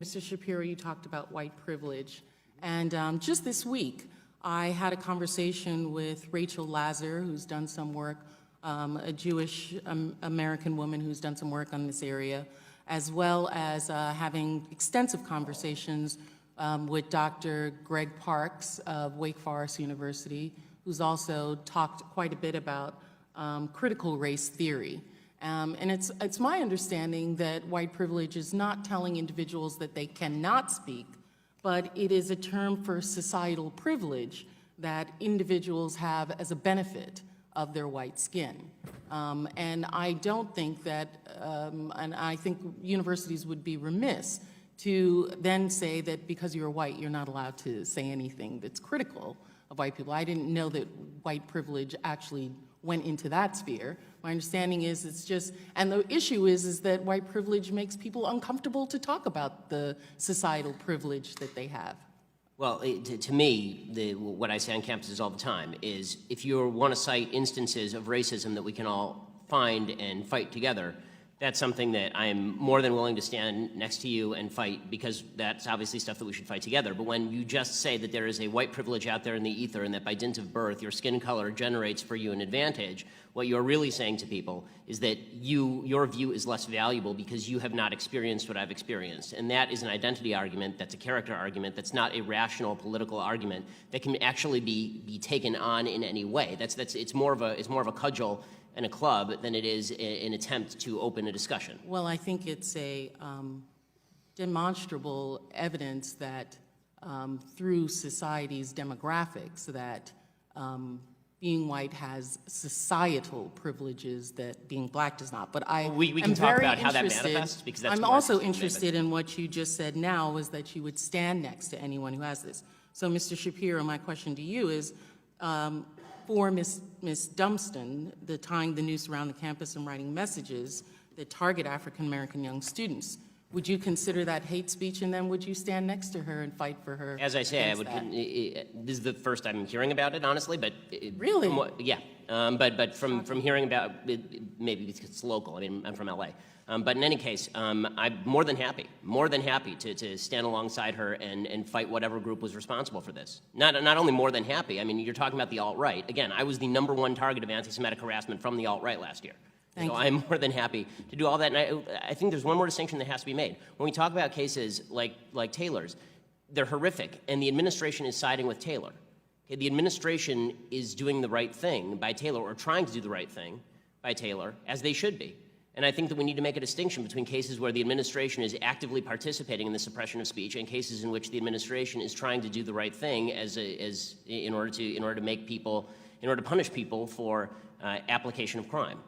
Mr. Shapiro, you talked about white privilege, and just this week, I had a conversation with Rachel Lazar, who's done some work, a Jewish American woman who's done some work on this area, as well as having extensive conversations with Dr. Greg Parks of Wake Forest University, who's also talked quite a bit about critical race theory. And it's my understanding that white privilege is not telling individuals that they cannot speak, but it is a term for societal privilege that individuals have as a benefit of their white skin. And I don't think that, and I think universities would be remiss to then say that because you're white, you're not allowed to say anything that's critical of white people. I didn't know that white privilege actually went into that sphere. My understanding is it's just, and the issue is that white privilege makes people uncomfortable to talk about the societal privilege that they have. Well, to me, what I say on campuses all the time is if you want to cite instances of racism that we can all find and fight together, that's something that I am more than willing to stand next to you and fight, because that's obviously stuff that we should fight together. But when you just say that there is a white privilege out there in the ether and that by dint of birth your skin color generates for you an advantage, what you're really saying to people is that your view is less valuable because you have not experienced what I've experienced. And that is an identity argument, that's a character argument, that's not a rational political argument that can actually be taken on in any way. It's more of a cudgel and a club than it is an attempt to open a discussion. Well, I think it's a demonstrable evidence that through society's demographics that being white has societal privileges that being black does not. But we can talk about how that manifests, because that's I'm also interested in what you just said now, is that you would stand next to anyone who has this. So, Mr. Shapiro, my question to you is, for Ms. Dunston, the tying the noose around the campus and writing messages that target African-American young students, would you consider that hate speech, and then would you stand next to her and fight for her? As I say, I would. This is the first I'm hearing about it, honestly. But really, yeah. But from hearing about it, maybe because it's local. I mean, I'm from LA. But in any case, I'm more than happy to stand alongside her and fight whatever group was responsible for this. Not only more than happy. I mean, you're talking about the alt-right. Again, I was the #1 target of anti-Semitic harassment from the alt-right last year. So I'm more than happy to do all that. And I think there's one more distinction that has to be made. When we talk about cases like Taylor's, they're horrific, and the administration is siding with Taylor. Okay, the administration is doing the right thing by Taylor, or trying to do the right thing by Taylor, as they should be. And I think that we need to make a distinction between cases where the administration is actively participating in the suppression of speech and cases in which the administration is trying to do the right thing in order to punish people for application of crime.